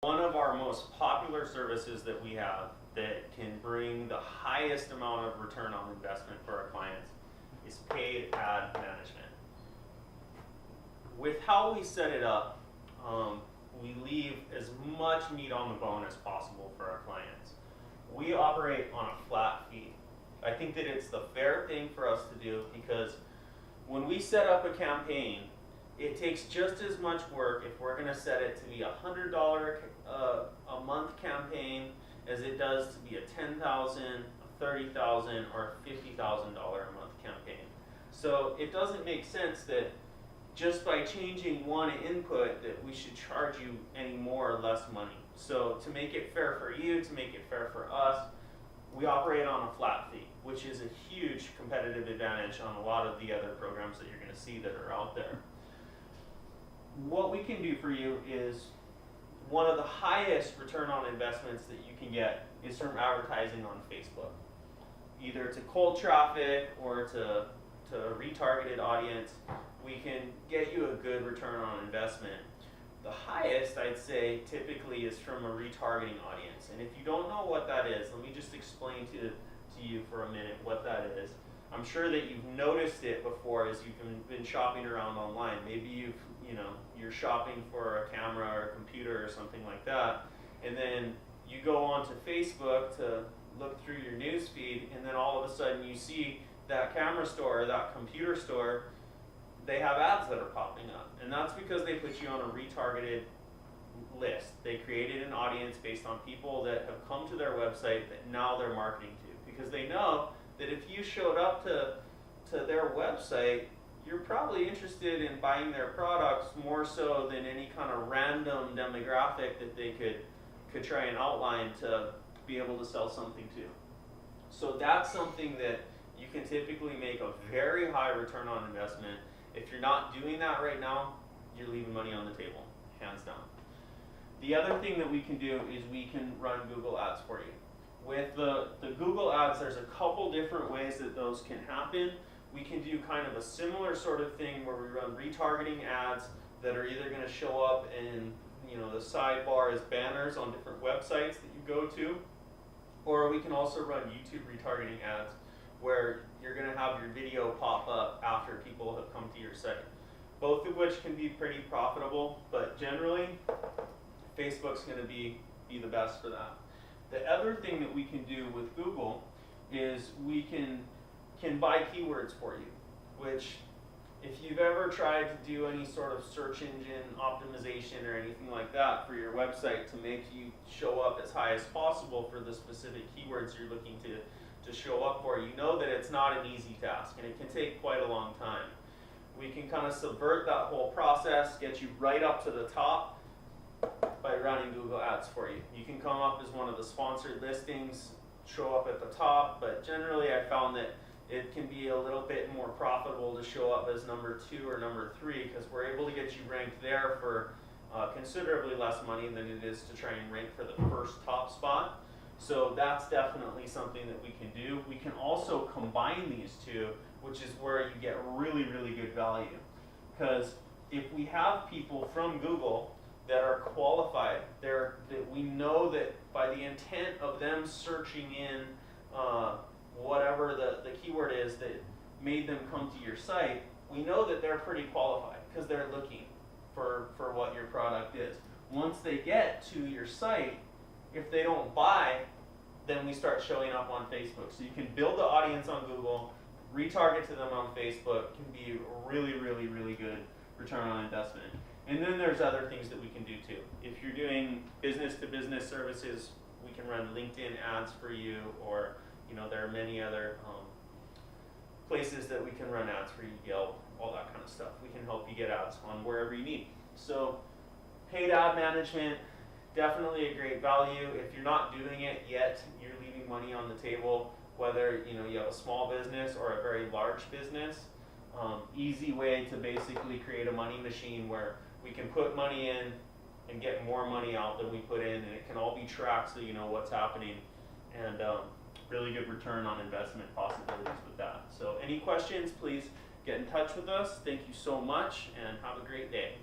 One of our most popular services that we have that can bring the highest amount of return on investment for our clients is paid ad management. With how we set it up, we leave as much meat on the bone as possible for our clients. We operate on a flat fee. I think that it's the fair thing for us to do because when we set up a campaign, it takes just as much work if we're going to set it to be a $100 a month campaign as it does to be a $10,000, a $30,000, or a $50,000 a month campaign. So it doesn't make sense that just by changing one input that we should charge you any more or less money. So to make it fair for you, to make it fair for us, we operate on a flat fee, which is a huge competitive advantage on a lot of the other programs that you're going to see that are out there. What we can do for you is one of the highest return on investments that you can get is from advertising on Facebook, either to cold traffic or to a retargeted audience. We can get you a good return on investment. The highest, I'd say, typically is from a retargeting audience. And if you don't know what that is, let me just explain to you for a minute what that is. I'm sure that you've noticed it before as you've been shopping around online. Maybe you're shopping for a camera or a computer or something like that, and then you go onto Facebook to look through your news feed, and then all of a sudden you see that camera store or that computer store, they have ads that are popping up. And that's because they put you on a retargeted list. They created an audience based on people that have come to their website that now they're marketing to, because they know that if you showed up to their website, you're probably interested in buying their products more so than any kind of random demographic that they could try and outline to be able to sell something to. So that's something that you can typically make a very high return on investment. If you're not doing that right now, you're leaving money on the table, hands down. The other thing that we can do is we can run Google Ads for you. With the Google Ads, there's a couple different ways that those can happen. We can do kind of a similar sort of thing where we run retargeting ads that are either going to show up in the sidebar as banners on different websites that you go to, or we can also run YouTube retargeting ads where you're going to have your video pop up after people have come to your site. Both of which can be pretty profitable, but generally Facebook's going to be the best for that. The other thing that we can do with Google is we can buy keywords for you, which if you've ever tried to do any sort of search engine optimization or anything like that for your website to make you show up as high as possible for the specific keywords you're looking to show up for, you know that it's not an easy task and it can take quite a long time. We can kind of subvert that whole process, get you right up to the top by running Google Ads for you. You can come up as one of the sponsored listings, show up at the top, but generally I found that it can be a little bit more profitable to show up as number 2 or number 3 because we're able to get you ranked there for considerably less money than it is to try and rank for the first top spot. So that's definitely something that we can do. We can also combine these two, which is where you get really, really good value. Because if we have people from Google that are qualified, that we know that by the intent of them searching in whatever the keyword is that made them come to your site, we know that they're pretty qualified because they're looking for what your product is. Once they get to your site, if they don't buy, then we start showing up on Facebook. So you can build the audience on Google, retarget to them on Facebook, can be really, really, really good return on investment. And then there's other things that we can do too. If you're doing business-to-business services, we can run LinkedIn ads for you, or there are many other places that we can run ads for you, Yelp, all that kind of stuff. We can help you get ads on wherever you need. So paid ad management, definitely a great value. If you're not doing it yet, you're leaving money on the table, whether you have a small business or a very large business. Easy way to basically create a money machine where we can put money in and get more money out than we put in, and it can all be tracked so you know what's happening, and really good return on investment possibilities with that. So any questions, please get in touch with us. Thank you so much and have a great day.